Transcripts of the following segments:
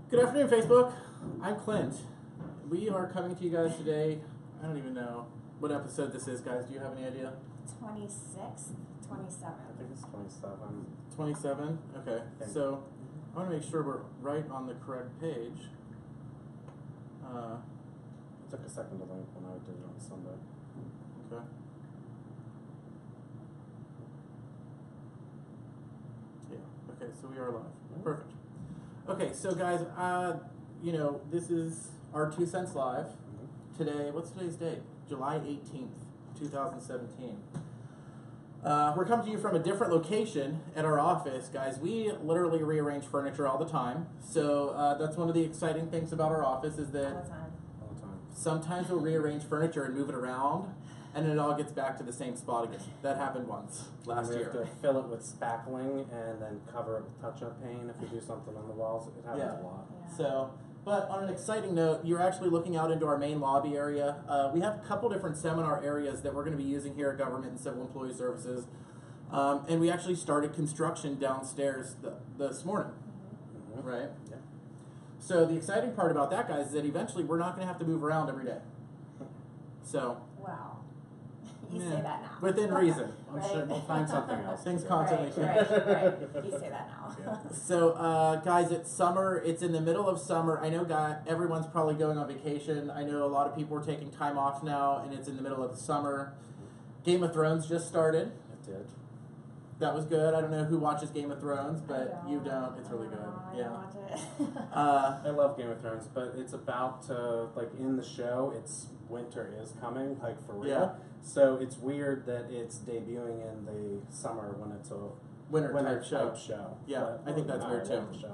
Good afternoon, Facebook. I'm Clint. We are coming to you guys today. I don't even know what episode this is, guys. Do you have any idea? 26th, 27th. I think it's 27. 27? Okay. So I want to make sure we're right on the correct page. It took a second to link when I did it on Sunday. Okay. Yeah. Okay, so we are live. Perfect. Okay, so guys, this is our 2 cents live. Today, what's today's date? July 18th, 2017. We're coming to you from a different location at our office, guys. We literally rearrange furniture all the time. So that's one of the exciting things about our office is that All the time. sometimes we'll rearrange furniture and move it around, and then it all gets back to the same spot again. That happened once last We year. have to fill it with spackling and then cover it with touch-up paint if we do something on the walls. It happens a lot. Yeah. So, but on an exciting note, you're actually looking out into our main lobby area. We have a couple different seminar areas that we're going to be using here at Government and Civil Employee Services. And we actually started construction downstairs this morning, right? Yeah. So the exciting part about that, guys, is that eventually we're not going to have to move around every day. So, Wow. You yeah, say that now. within reason. I'm Right. sure we'll find something else. Things to do. constantly change. Right. You say that now. Yeah. So, guys, it's summer. It's in the middle of summer. I know, everyone's probably going on vacation. I know a lot of people are taking time off now, and it's in the middle of the summer. Game of Thrones just started. It did. That was good. I don't know who watches Game of Thrones, I but don't. you don't. It's really good. I Yeah. don't watch it. I love Game of Thrones, but it's about to, like, in the show, it's winter is coming, like, for real. Yeah. So it's weird that it's debuting in the summer when it's a Winter winter type show. Yeah, But I think that's I weird, love too. the show.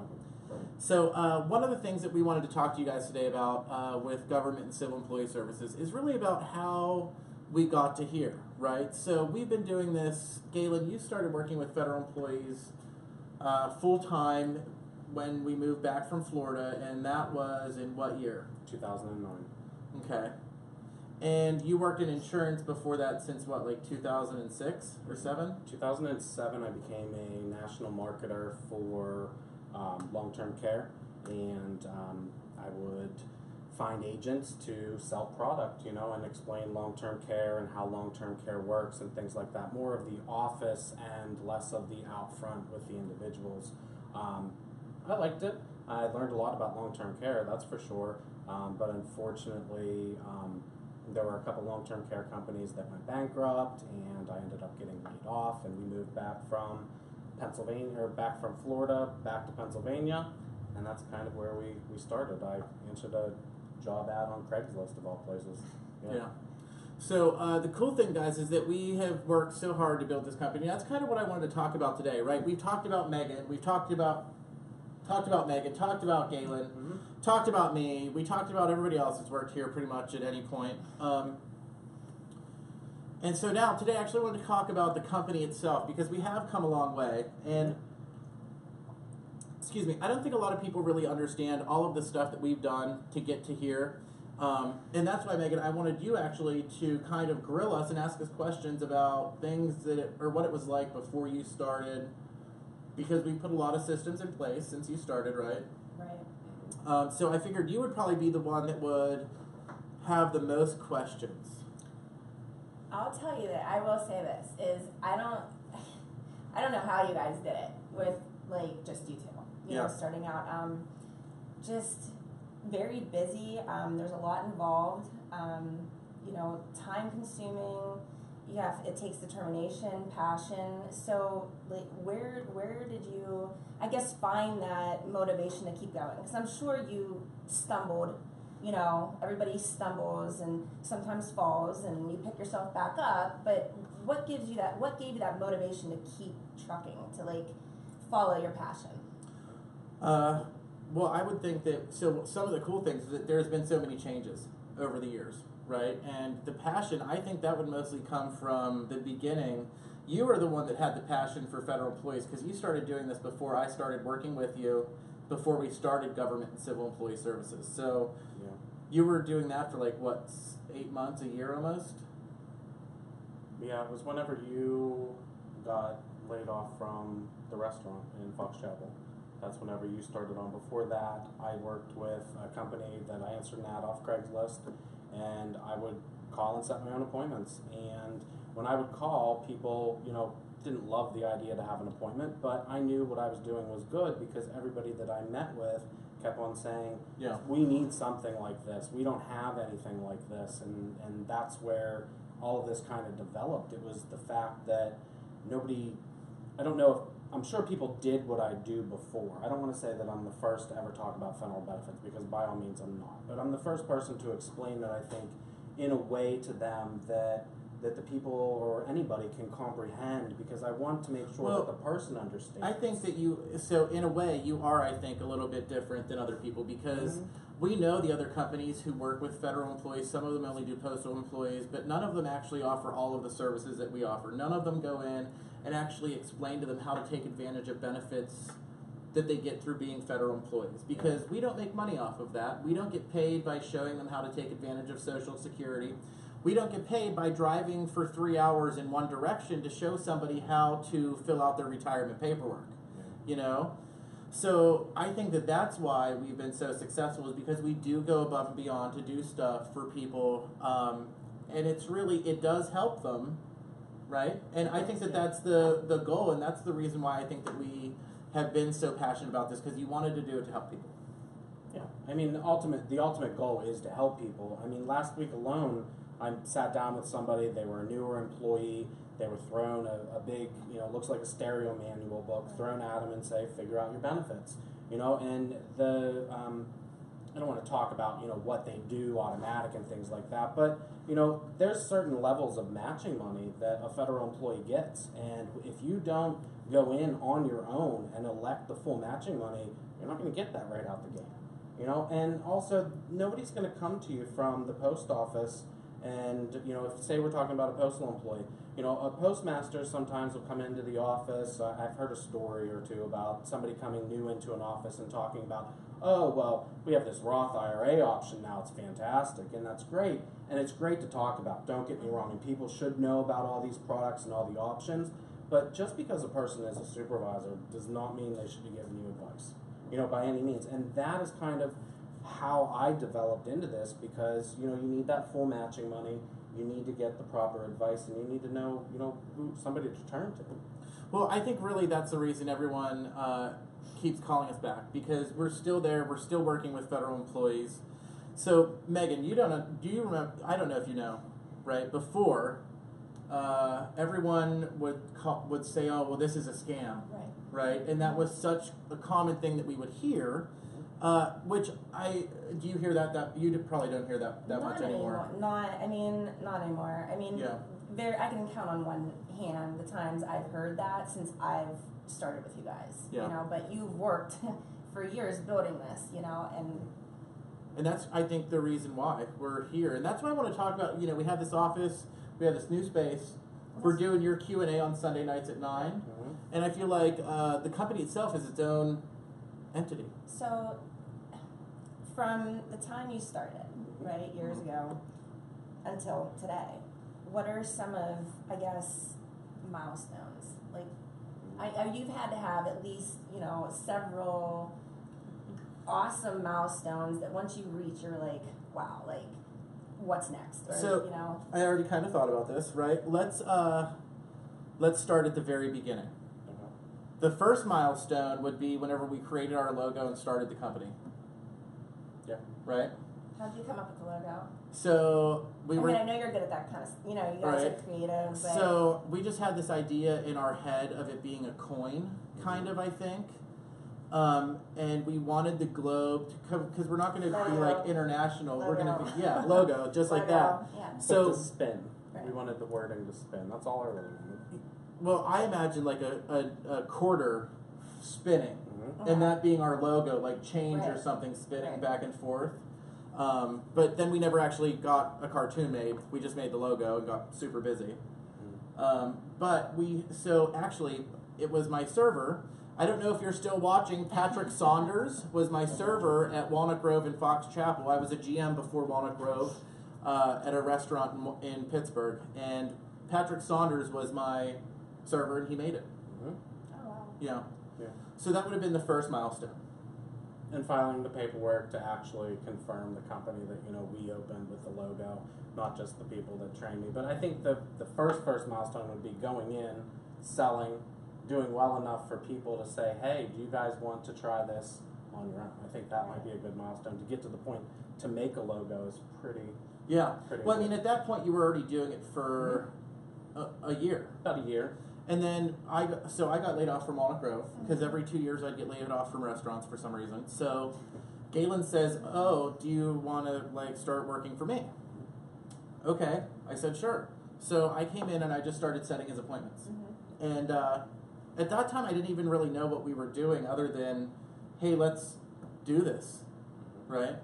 So one of the things that we wanted to talk to you guys today about with Government and Civil Employee Services is really about how we got to here, right? So we've been doing this. Galen, you started working with federal employees full-time when we moved back from Florida, and that was in what year? 2009. Okay. And you worked in insurance before that since what, like 2006 or 7? 2007, I became a national marketer for long-term care, and I would find agents to sell product, and explain long-term care and how long-term care works and things like that. More of the office and less of the out front with the individuals. I liked it. I learned a lot about long-term care, that's for sure, but unfortunately, there were a couple long-term care companies that went bankrupt, and I ended up getting laid off, and we moved back from Florida back to Pennsylvania, and that's kind of where we started. I answered a job ad on Craigslist of all places. Yeah. So the cool thing, guys, is that we have worked so hard to build this company. That's kind of what I wanted to talk about today, right? We've talked about Megan. We've talked about Megan. Talked about Galen. Mm-hmm. Talked about me. We talked about everybody else that's worked here pretty much at any point. And so now, today, I actually wanted to talk about the company itself because we have come a long way. And, excuse me, I don't think a lot of people really understand all of the stuff that we've done to get to here. And that's why, Megan, I wanted you actually to kind of grill us and ask us questions about things or what it was like before you started, because we put a lot of systems in place since you started, right? Right. So I figured you would probably be the one that would have the most questions. I'll tell you that I will say this is I don't know how you guys did it with like just you two. You know, starting out just very busy. There's a lot involved. Time consuming. It takes determination, passion. So like where did you I guess find that motivation to keep going? Because I'm sure you stumbled. Everybody stumbles and sometimes falls, and you pick yourself back up. But what gave you that motivation to keep trucking, to like follow your passion? Well, I would think that, so some of the cool things is that there's been so many changes over the years, right? And the passion, I think that would mostly come from the beginning. You were the one that had the passion for federal employees because you started doing this before I started working with you, before we started Government and Civil Employee Services. So you were doing that for like, what, 8 months, a year almost? Yeah, it was whenever you got laid off from the restaurant in Fox Chapel. That's whenever you started on. Before that, I worked with a company that I answered an ad off Craigslist, and I would call and set my own appointments. And when I would call, people, didn't love the idea to have an appointment, but I knew what I was doing was good because everybody that I met with kept on saying, we need something like this. We don't have anything like this. And that's where all of this kind of developed. It was the fact that I'm sure people did what I do before. I don't want to say that I'm the first to ever talk about federal benefits because by all means I'm not. But I'm the first person to explain that I think in a way to them that the people or anybody can comprehend because I want to make sure that the person understands. I think that so in a way you are, I think, a little bit different than other people because we know the other companies who work with federal employees, some of them only do postal employees, but none of them actually offer all of the services that we offer. None of them go in and actually explain to them how to take advantage of benefits that they get through being federal employees because we don't make money off of that. We don't get paid by showing them how to take advantage of Social Security. We don't get paid by driving for 3 hours in one direction to show somebody how to fill out their retirement paperwork, So I think that that's why we've been so successful is because we do go above and beyond to do stuff for people, and it does help them, right? And I think that that's the goal, and that's the reason why I think that we have been so passionate about this because you wanted to do it to help people. Yeah, I mean, the ultimate goal is to help people. I mean, last week alone, I sat down with somebody, they were a newer employee, they were thrown a big, looks like a stereo manual book, thrown at them and say, figure out your benefits, and I don't want to talk about, what they do, automatic and things like that, but, there's certain levels of matching money that a federal employee gets, and if you don't go in on your own and elect the full matching money, you're not going to get that right out the gate, and also nobody's going to come to you from the post office. And, if say we're talking about a postal employee, a postmaster sometimes will come into the office. I've heard a story or two about somebody coming new into an office and talking about, oh, well, we have this Roth IRA option now. It's fantastic, and that's great. And it's great to talk about. Don't get me wrong. And people should know about all these products and all the options. But just because a person is a supervisor does not mean they should be giving you advice, by any means. And that is kind of how I developed into this because, you need that full matching money, you need to get the proper advice, and you need to know, who somebody to turn to. Well, I think really that's the reason everyone keeps calling us back because we're still there, we're still working with federal employees. So, Megan, do you remember, I don't know if you know, right, before, everyone would say, oh, well, this is a scam, right? And that was such a common thing that we would hear. Do you hear that you probably don't hear that much anymore. Not anymore. I mean, I can count on one hand the times I've heard that since I've started with you guys, but you've worked for years building this, and that's, I think, the reason why we're here. And that's why I want to talk about, we have this office, we have this new space, we're doing your Q&A on Sunday nights at 9, and I feel like the company itself is its own entity. So, from the time you started, right, years ago, until today, what are some of, I guess, milestones? Like, you've had to have at least, several awesome milestones that once you reach, you're like, wow, like, what's next? Or, so, I already kind of thought about this, right? Let's start at the very beginning. The first milestone would be whenever we created our logo and started the company. Yeah. Right? How did you come up with the logo? So I know you're good at that kind of, you guys are creative. But so we just had this idea in our head of it being a coin, kind of, I think. And we wanted the globe to come, because we're not going to be like international. Logo. We're going to be, logo, just like that. Yeah. So to spin. Right. We wanted the wording to spin. That's all I really wanted. Well, I imagine like a quarter spinning, and that being our logo, like change or something spinning back and forth. But then we never actually got a cartoon made. We just made the logo and got super busy. So actually, it was my server. I don't know if you're still watching. Patrick Saunders was my server at Walnut Grove and Fox Chapel. I was a GM before Walnut Grove at a restaurant in Pittsburgh, and Patrick Saunders was my server, and he made it. Oh, wow. Yeah. So that would have been the first milestone. And filing the paperwork to actually confirm the company that, you know, we opened with the logo, not just the people that trained me. But I think the first milestone would be going in, selling, doing well enough for people to say, hey, do you guys want to try this on your own? I think that might be a good milestone. To get to the point to make a logo is pretty Yeah. pretty Well, I good. mean, at that point, you were already doing it for a year. About a year. And then I got laid off from Walnut Grove because every 2 years I'd get laid off from restaurants for some reason. So Galen says, "Oh, do you want to like start working for me?" Okay, I said sure. So I came in and I just started setting his appointments. And at that time, I didn't even really know what we were doing other than, hey, let's do this, right?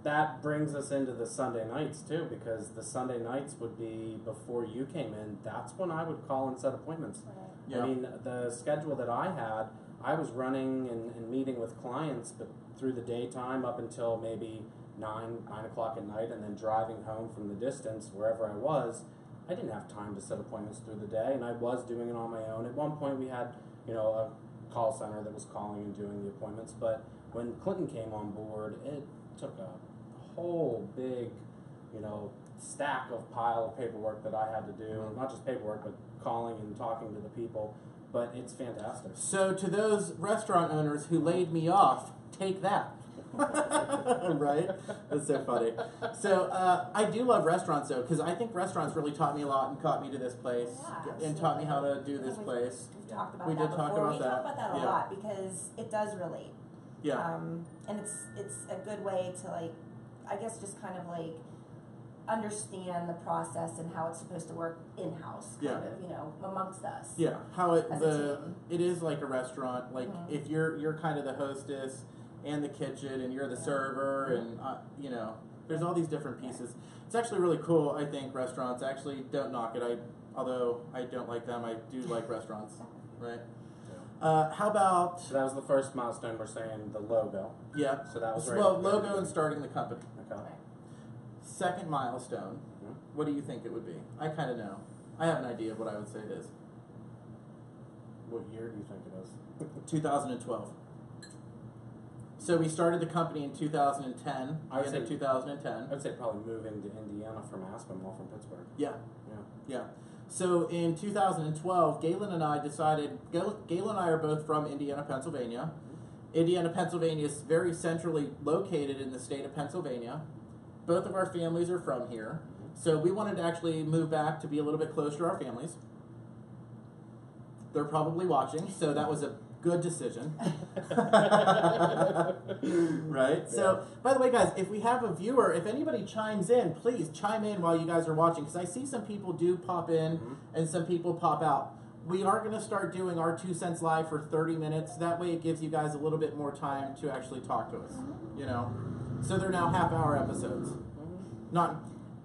That brings us into the Sunday nights too, because the Sunday nights would be before you came in. That's when I would call and set appointments. Yeah. I mean, the schedule that I had, I was running and meeting with clients, but through the daytime up until maybe 9 o'clock at night, and then driving home from the distance wherever I was. I didn't have time to set appointments through the day, and I was doing it on my own. At one point, we had, you know, a call center that was calling and doing the appointments. But when Clinton came on board, it took a whole big, you know, stack of pile of paperwork that I had to do. Not just paperwork, but calling and talking to the people. But it's fantastic. So to those restaurant owners who laid me off, take that. Right? That's so funny. So I do love restaurants though, because I think restaurants really taught me a lot and caught me to this place and taught me how to do this place. We've talked about We that did talk before. about We that. talk about that a Yeah. lot because it does relate. Yeah. And it's a good way to like, I guess just kind of like understand the process and how it's supposed to work in-house, kind of, you know, amongst us. Yeah, how it As a team. it is like a restaurant. Like if you're kind of the hostess and the kitchen, and you're the server, and you know, there's all these different pieces. It's actually really cool. I think restaurants actually don't knock it. Although I don't like them, I do like restaurants, right? How about So that was the first milestone. We're saying the logo. yeah? So that was right. Well, logo and starting the company. Okay. Second milestone. What do you think it would be? I kind of know. I have an idea of what I would say it is. What year do you think it is? 2012. So we started the company in 2010. I would End of say- 2010. I'd say probably moving to Indiana from Aspinwall from Pittsburgh. Yeah. Yeah. Yeah. So in 2012, Galen and I decided, Galen and I are both from Indiana, Pennsylvania. Indiana, Pennsylvania is very centrally located in the state of Pennsylvania. Both of our families are from here. So we wanted to actually move back to be a little bit closer to our families. They're probably watching, so that was a good decision. Right? So, by the way, guys, if we have a viewer, if anybody chimes in, please chime in while you guys are watching, because I see some people do pop in and some people pop out. We are going to start doing our 2 cents live for 30 minutes. That way it gives you guys a little bit more time to actually talk to us, you know? So they're now half-hour episodes, not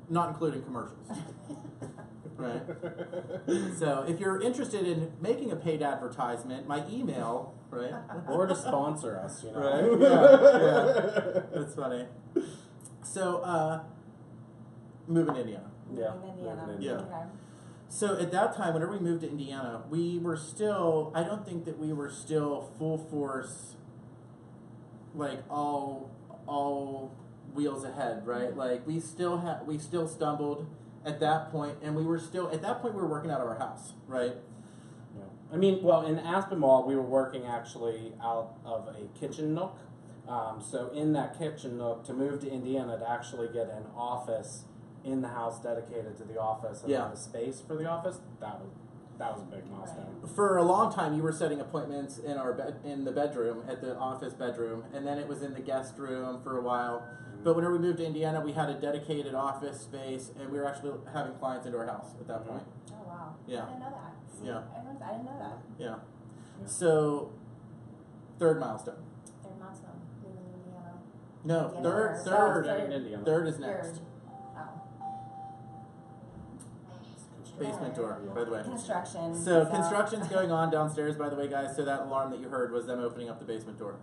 including commercials. Right. So if you're interested in making a paid advertisement, my email, right? Or to sponsor us, you know. Right. Yeah. That's funny. So moving to Indiana. Yeah. Indiana. Yeah. Okay. So at that time, whenever we moved to Indiana, we were still, I don't think that we were still full force, like all wheels ahead, right? Like we still stumbled at that point, and we were working out of our house, right? Yeah. I mean, well, in Aspinwall, we were working actually out of a kitchen nook. So in that kitchen nook, to move to Indiana, to actually get an office in the house dedicated to the office and Yeah. the space for the office, that was a big milestone. For a long time, you were setting appointments in in the bedroom, at the office bedroom, and then it was in the guest room for a while. But whenever we moved to Indiana, we had a dedicated office space, and we were actually having clients into our house at that point. Oh wow. Yeah. I didn't know that. See, Yeah. I didn't know that. Yeah. So, third milestone. Third milestone. Moving to Indiana. No, Indiana. third In Indiana. Third is next. Third. Basement door, by the way. Construction. So construction's going on downstairs, by the way, guys. So that alarm that you heard was them opening up the basement door.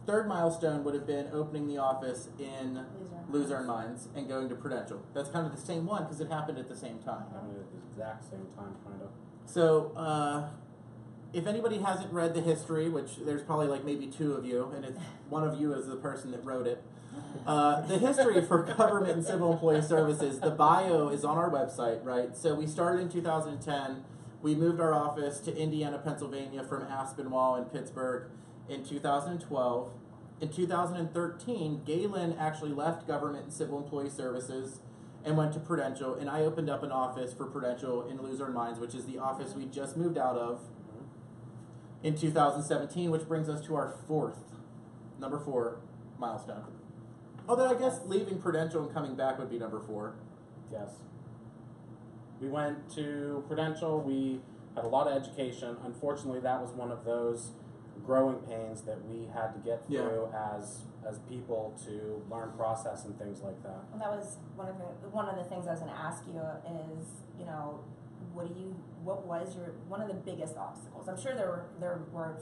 Third milestone would have been opening the office in Luzerne Mines and going to Prudential. That's kind of the same one because it happened at the same time. I mean, at the exact same time, kind of. So if anybody hasn't read the history, which there's probably like maybe two of you, and it's one of you is the person that wrote it. The history for government and civil employee services, the bio is on our website, right? So we started in 2010. We moved our office to Indiana, Pennsylvania from Aspinwall and Pittsburgh in 2012. In 2013, Galen actually left government and civil employee services and went to Prudential, and I opened up an office for Prudential in Luzerne Mines, which is the office we just moved out of in 2017, which brings us to our number 4 milestone. Although I guess leaving Prudential and coming back would be number 4. Yes. We went to Prudential. We had a lot of education. Unfortunately, that was one of those growing pains that we had to get through as people to learn process and things like that. And that was one of the things I was going to ask you is, you know, what was one of the biggest obstacles? I'm sure there were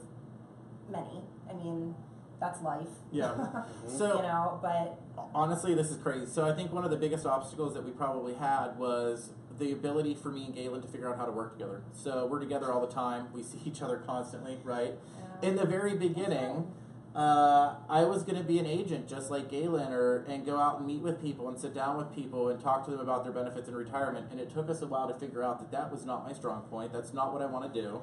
many. I mean, that's life. Yeah. So, you know, but honestly, this is crazy. So I think one of the biggest obstacles that we probably had was the ability for me and Galen to figure out how to work together. So we're together all the time. We see each other constantly, right? In the very beginning, I was going to be an agent just like Galen and go out and meet with people and sit down with people and talk to them about their benefits and retirement. And it took us a while to figure out that that was not my strong point. That's not what I want to do.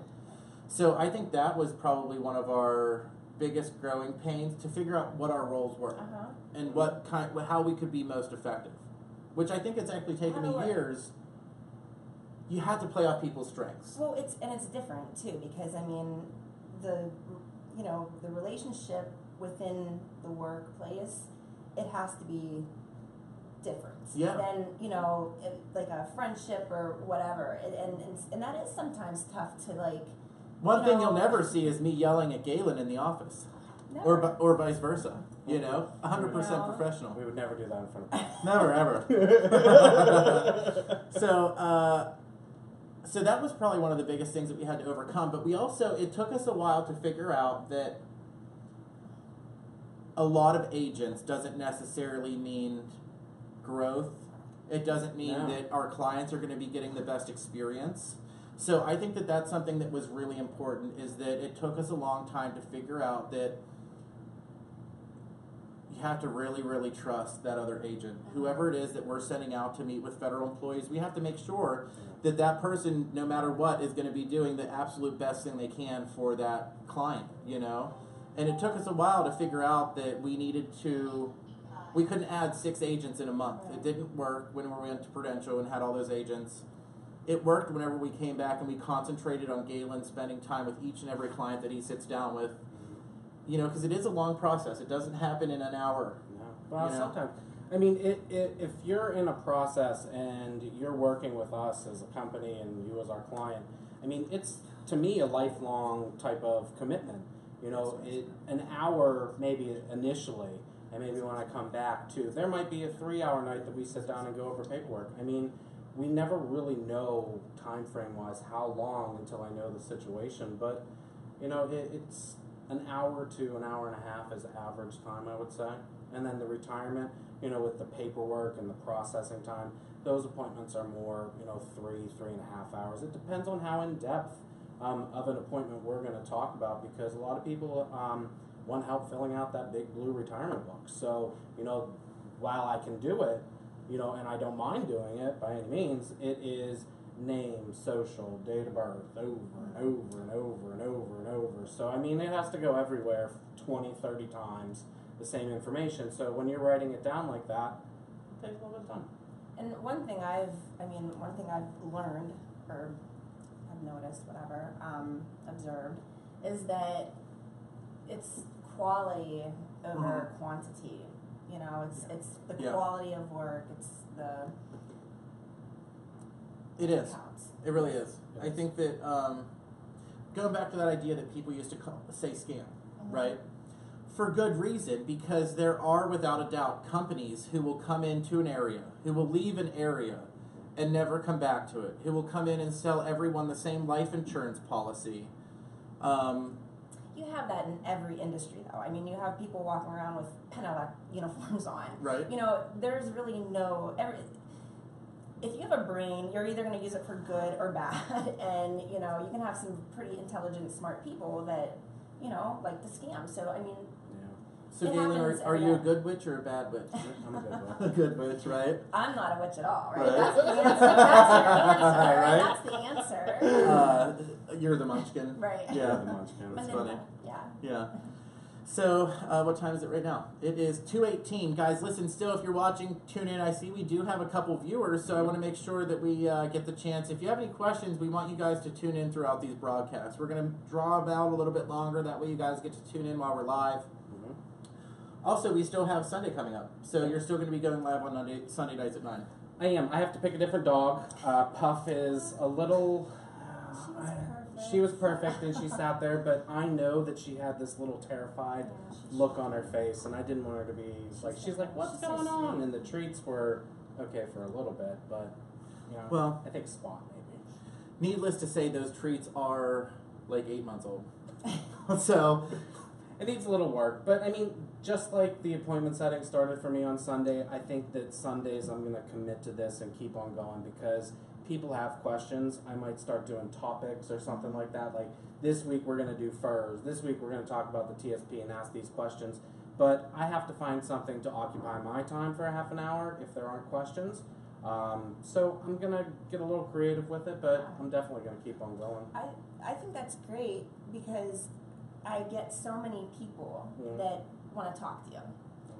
So I think that was probably one of our biggest growing pains, to figure out what our roles were and how we could be most effective, which I think it's actually taken me years. You have to play off people's strengths. Well, it's different too, because I mean, the relationship within the workplace, it has to be different than, you know, like a friendship or whatever, and that is sometimes tough to like. One thing you'll never see is me yelling at Galen in the office, or vice versa. You know, 100% professional. We would never do that in front of people. Never ever. So that was probably one of the biggest things that we had to overcome. But it took us a while to figure out that a lot of agents doesn't necessarily mean growth. It doesn't mean that our clients are going to be getting the best experience. So I think that that's something that was really important, is that it took us a long time to figure out that you have to really, really trust that other agent. Whoever it is that we're sending out to meet with federal employees, we have to make sure that that person, no matter what, is going to be doing the absolute best thing they can for that client, you know? And it took us a while to figure out that we couldn't add 6 agents in a month. It didn't work when we went to Prudential and had all those agents. It worked whenever we came back and we concentrated on Galen spending time with each and every client that he sits down with. You know, because it is a long process. It doesn't happen in an hour. No. Well, sometimes. I mean, if you're in a process and you're working with us as a company and you as our client, I mean, it's, to me, a lifelong type of commitment. You know, an hour maybe initially, and maybe when I come back too. There might be a 3-hour night that we sit down and go over paperwork. I mean, we never really know time frame wise how long until I know the situation, but you know, it's an hour to an hour and a half is average time, I would say. And then the retirement, you know, with the paperwork and the processing time, those appointments are more, you know, 3.5 hours. It depends on how in depth of an appointment we're going to talk about, because a lot of people want help filling out that big blue retirement book. So, you know, while I can do it, you know, and I don't mind doing it by any means, it is name, social, date of birth, over and over and over and over and over. So, I mean, it has to go everywhere 20, 30 times, the same information. So when you're writing it down like that, it takes a little bit of time. And one thing I've learned, or I've noticed, whatever, observed, is that it's quality over quantity. You know, it's the quality of work. It's the. It is. Counts. It really is. I think that going back to that idea that people used to say scam, right? For good reason, because there are, without a doubt, companies who will come into an area, who will leave an area and never come back to it, who will come in and sell everyone the same life insurance policy. You have that in every industry, though. I mean, you have people walking around with Penella uniforms on. Right. You know, there's really no... if you have a brain, you're either going to use it for good or bad. And, you know, you can have some pretty intelligent, smart people that, you know, like to scam. So, I mean, so Galen, are you a good witch or a bad witch? I'm a good witch. A good witch, right? I'm not a witch at all, right? Right. That's the answer. That's the Right? answer. That's the answer. You're the Munchkin. Right. Yeah. The Munchkin. That's Vanilla. funny. Yeah. Yeah. So, what time is it right now? It is 2:18. Guys, listen, still, if you're watching, tune in. I see we do have a couple viewers, so I want to make sure that we get the chance. If you have any questions, we want you guys to tune in throughout these broadcasts. We're going to draw them out a little bit longer. That way you guys get to tune in while we're live. Also, we still have Sunday coming up, so you're still going to be going live on Sunday nights at 9. I am. I have to pick a different dog. Puff is a little... She was perfect, and she sat there, but I know that she had this little terrified look on her face, and I didn't want her to be like, she's like, what's going on? And the treats were okay for a little bit, but, you know, well, I think Spot maybe. Needless to say, those treats are like 8 months old. So, it needs a little work, but I mean, just like the appointment setting started for me on Sunday, I think that Sundays I'm going to commit to this and keep on going because people have questions. I might start doing topics or something like that. Like this week we're going to do furs. This week we're going to talk about the TSP and ask these questions. But I have to find something to occupy my time for a half an hour if there aren't questions. So I'm going to get a little creative with it, but I'm definitely going to keep on going. I think that's great because I get so many people that want to talk to you.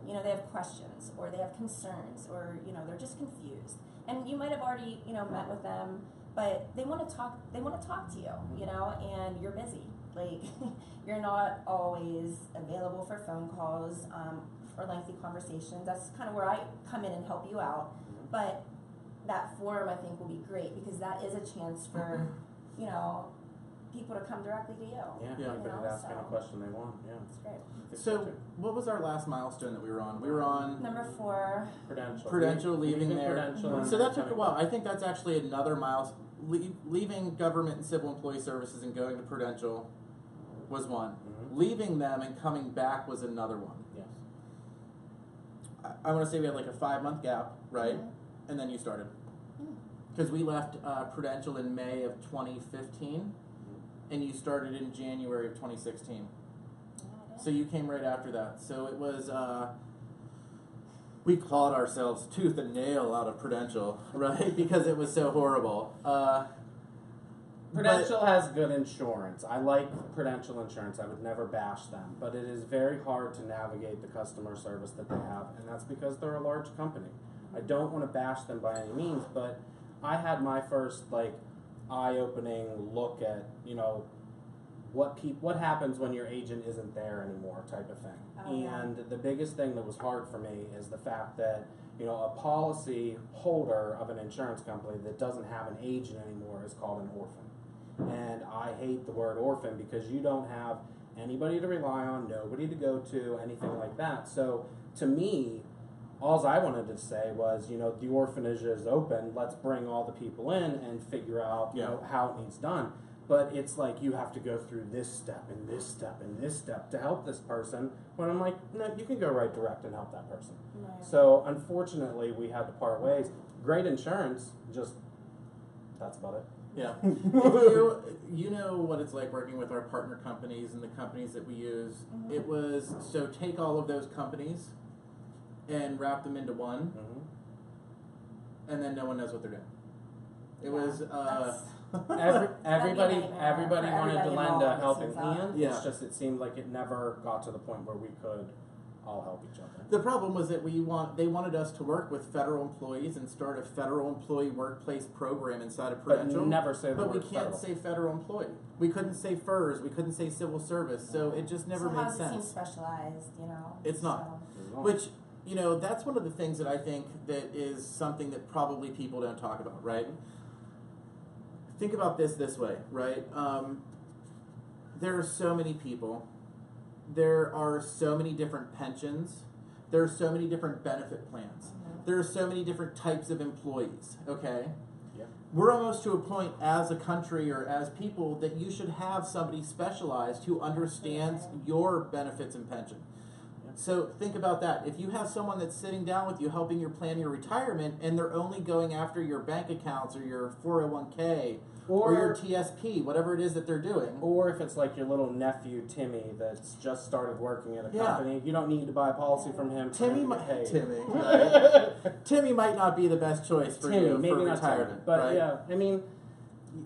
You know, they have questions or they have concerns or, you know, they're just confused. And you might have already, you know, met with them, but they want to talk. They want to talk to you, you know, and you're busy. Like you're not always available for phone calls or lengthy conversations. That's kind of where I come in and help you out. But that forum, I think, will be great because that is a chance for, you know, people to come directly to you. Yeah, everybody ask any question they want. Yeah, it's great. So, what was our last milestone that we were on? We were on number 4. Prudential leaving there. Prudential So that took a while. I think that's actually another milestone. Leaving government and civil employee services and going to Prudential was one. Leaving them and coming back was another one. Yes. I want to say we had like a 5-month gap, right? And then you started. Because we left Prudential in May of 2015, and you started in January of 2016. So you came right after that. So it was, we clawed ourselves tooth and nail out of Prudential, right? Because it was so horrible. Prudential has good insurance. I like Prudential insurance. I would never bash them. But it is very hard to navigate the customer service that they have, and that's because they're a large company. I don't want to bash them by any means, but I had my first, like, eye-opening look at, you know, what happens when your agent isn't there anymore type of thing. And the biggest thing that was hard for me is the fact that, you know, a policy holder of an insurance company that doesn't have an agent anymore is called an orphan. And I hate the word orphan because you don't have anybody to rely on, nobody to go to, anything like that. So to me, all I wanted to say was, you know, the orphanage is open, let's bring all the people in and figure out, you know, how it needs done. But it's like you have to go through this step and this step and this step to help this person. When I'm like, no, you can go right direct and help that person. Right. So unfortunately, we had to part ways. Great insurance, just that's about it. Yeah. You know what it's like working with our partner companies and the companies that we use. It was, so take all of those companies and wrap them into one, and then no one knows what they're doing. It was... everybody wanted to lend a helping hand. Yeah. It's just it seemed like it never got to the point where we could all help each other. The problem was that they wanted us to work with federal employees and start a federal employee workplace program inside of Prudential. But never say the word But we can't say federal employee. We couldn't say FERS. We couldn't say civil service. So it just never made sense. So how does it seem specialized, you know? It's not. Which, you know, that's one of the things that I think that is something that probably people don't talk about, right? Think about this way, right? There are so many people. There are so many different pensions. There are so many different benefit plans. There are so many different types of employees, okay? Yeah. We're almost to a point as a country or as people that you should have somebody specialized who understands your benefits and pension. So think about that. If you have someone that's sitting down with you helping you plan your retirement and they're only going after your bank accounts or your 401k or your TSP, whatever it is that they're doing. Or if it's like your little nephew Timmy that's just started working at a company, you don't need to buy a policy from him. Timmy might not be the best choice for you maybe for not retirement. Timmy, but right? yeah, I mean,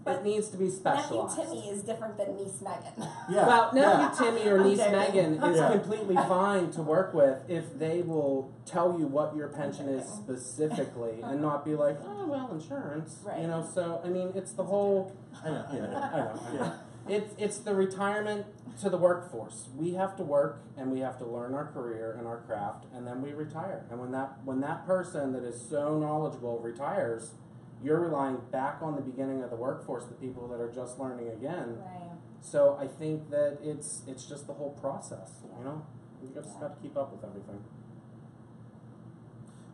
it needs to be specialized. Nephew Timmy is different than niece Megan. Yeah. Well, nephew Timmy or niece joking. Megan is completely fine to work with if they will tell you what your pension is specifically and not be like, oh, well, insurance. Right. You know, so, I mean, it's the whole... I know. It's the retirement to the workforce. We have to work and we have to learn our career and our craft, and then we retire. And when that person that is so knowledgeable retires, you're relying back on the beginning of the workforce, the people that are just learning again. Right. So I think that it's just the whole process, you know? You just got to keep up with everything.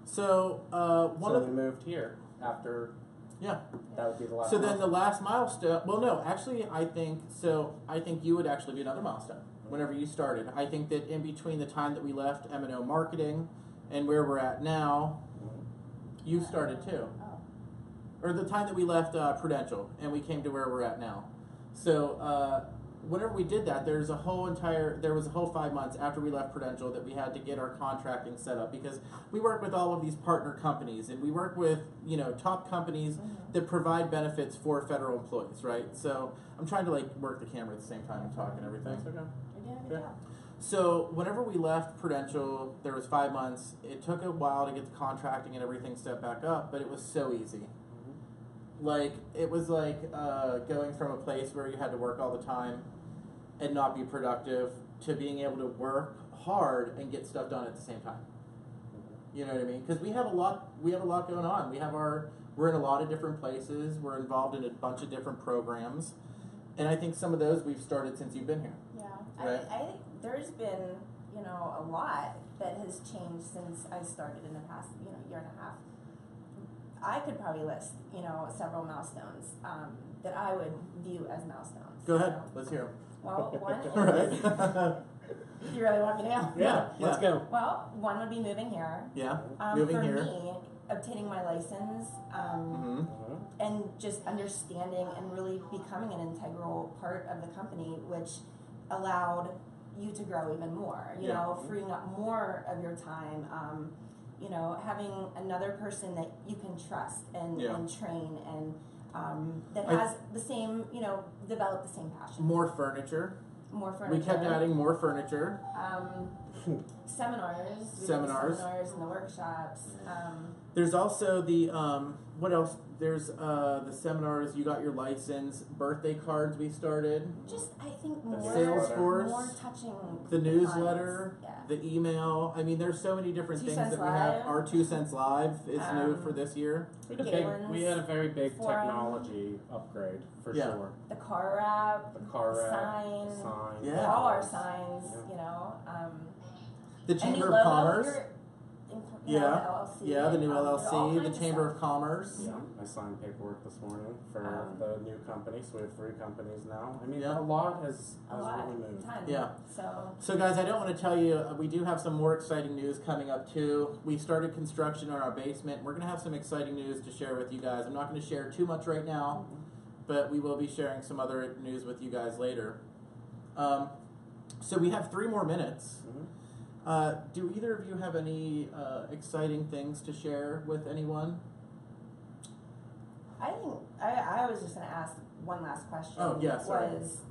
So we moved here after. Yeah. That would be the last. So then the last milestone. Well, no, actually, I think you would actually be another milestone whenever you started. I think that in between the time that we left M&O Marketing and where we're at now, you started too. Or the time that we left Prudential and we came to where we're at now. So whenever we did that, there was a whole 5 months after we left Prudential that we had to get our contracting set up, because we work with all of these partner companies and we work with top companies that provide benefits for federal employees, right? So I'm trying to work the camera at the same time and talk and everything. Yeah. So whenever we left Prudential, there was 5 months. It took a while to get the contracting and everything set back up, but it was so easy. It was going from a place where you had to work all the time and not be productive to being able to work hard and get stuff done at the same time. You know what I mean? Because we have a lot going on. We're in a lot of different places. We're involved in a bunch of different programs, and I think some of those we've started since you've been here. Yeah, right? I think there's been a lot that has changed since I started in the past year and a half. I could probably list, several milestones that I would view as milestones. Go ahead. Let's hear them. Well, one is... You really want me to know? Yeah, let's go. Well, one would be moving here. Yeah, moving here. For me, obtaining my license and just understanding and really becoming an integral part of the company, which allowed you to grow even more, freeing up more of your time, having another person that you can trust and train and that has the same, develop the same passion. More furniture. We kept adding more furniture. Seminars and the workshops. There's also the, what else? There's the seminars, you got your license, birthday cards we started. Just, I think, more touching the newsletter, the email. I mean, there's so many different things that we have. Our 2 Cents Live is new for this year. We had a very big technology upgrade, for sure. The car wrap, signs, all our signs, the Chamber of Commerce. The new LLC, the Chamber of Commerce. Yeah, I signed paperwork this morning for the new company, so we have 3 companies now. I mean, a lot has really moved. Yeah. So guys, I don't want to tell you, we do have some more exciting news coming up too. We started construction on our basement. We're going to have some exciting news to share with you guys. I'm not going to share too much right now, but we will be sharing some other news with you guys later. So we have 3 more minutes. Do either of you have any exciting things to share with anyone? I think I was just going to ask one last question. Oh, yeah, sorry. Was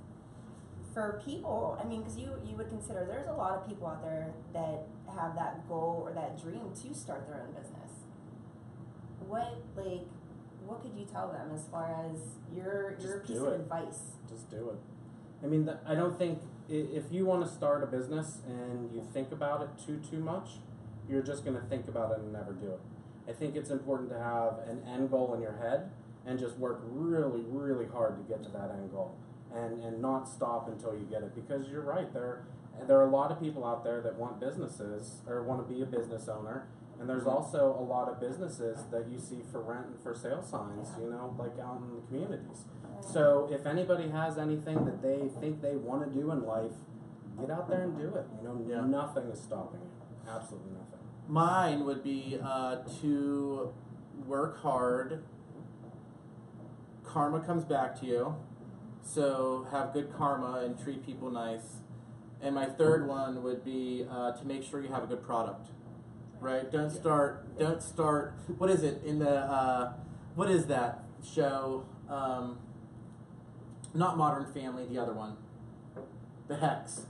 for people, I mean, because you would consider there's a lot of people out there that have that goal or that dream to start their own business. What could you tell them as far as your piece of advice? Just do it. I mean, I don't think if you want to start a business and you think about it too much, you're just going to think about it and never do it. I think it's important to have an end goal in your head and just work really, really hard to get to that end goal and not stop until you get it, because you're right. There are a lot of people out there that want businesses or want to be a business owner, and there's also a lot of businesses that you see for rent and for sale signs, like out in the communities. So if anybody has anything that they think they want to do in life, get out there and do it. You know, Yeah. nothing is stopping you. Absolutely nothing. Mine would be to work hard. Karma comes back to you, so have good karma and treat people nice. And my third one would be to make sure you have a good product, right? Don't start. What is it in the? What is that show? Not Modern Family. The other one. The Hex.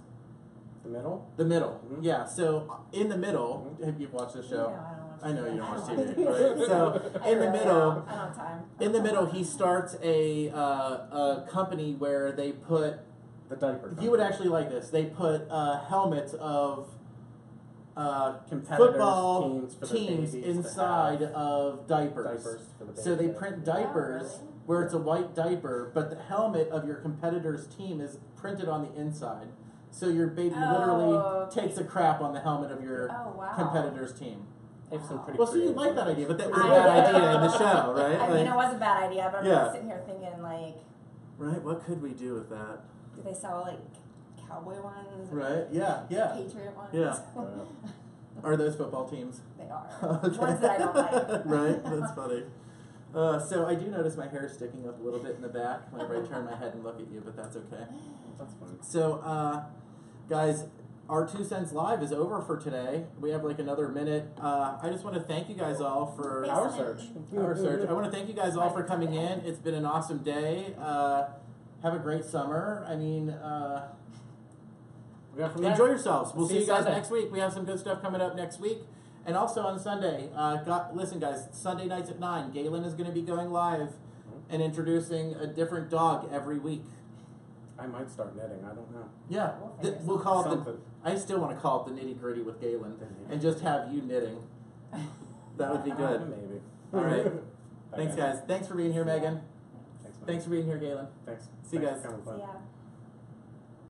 The middle? The Middle. Mhm. Yeah. So in the middle, have you watched the show? No, I don't watch I know you don't I watch don't TV, watch right? So I in the really middle, don't. I don't have time. in the middle, he starts a company where they put. The diaper. You would actually like this. They put helmets of Competitors, football teams for the teams babies to inside have of diapers. diapers for the babies. So they print diapers really? where it's a white diaper, but the helmet of your competitor's team is printed on the inside. So your baby literally okay. takes a crap on the helmet of your Oh, wow. competitor's team. They have some pretty Well, so you creative like that ones. idea, but that was a I bad do. idea in the show, right? I mean, it was a bad idea, but I'm Yeah. just sitting here thinking, like, Right? What could we do with that? do they sell, like, cowboy ones? or Right? Yeah, yeah. Patriot ones? Yeah. Are those football teams? They are. Okay. Ones that I don't like. Right? That's funny. So I do notice my hair sticking up a little bit in the back whenever I turn my head and look at you, but that's okay. That's fun. So, guys, our 2 Cents Live is over for today. We have like another minute. I just want to thank you guys all for Our search. our search. I want to thank you guys all for coming in. It's been an awesome day. Have a great summer. I mean, We go from there. enjoy yourselves. We'll see you guys Sunday. next week. We have some good stuff coming up next week. And also on Sunday, listen, guys, Sunday nights at 9, Galen is going to be going live and introducing a different dog every week. I might start knitting. I don't know. Yeah, We'll figure we'll call it Something. I still want to call it the nitty gritty with Galen and just have you knitting. That would be good. Maybe. All right. Bye, Thanks, guys. Thanks for being here, Megan. Thanks, man. Thanks for being here, Galen. Thanks. See you Thanks guys. for coming, bud. See ya.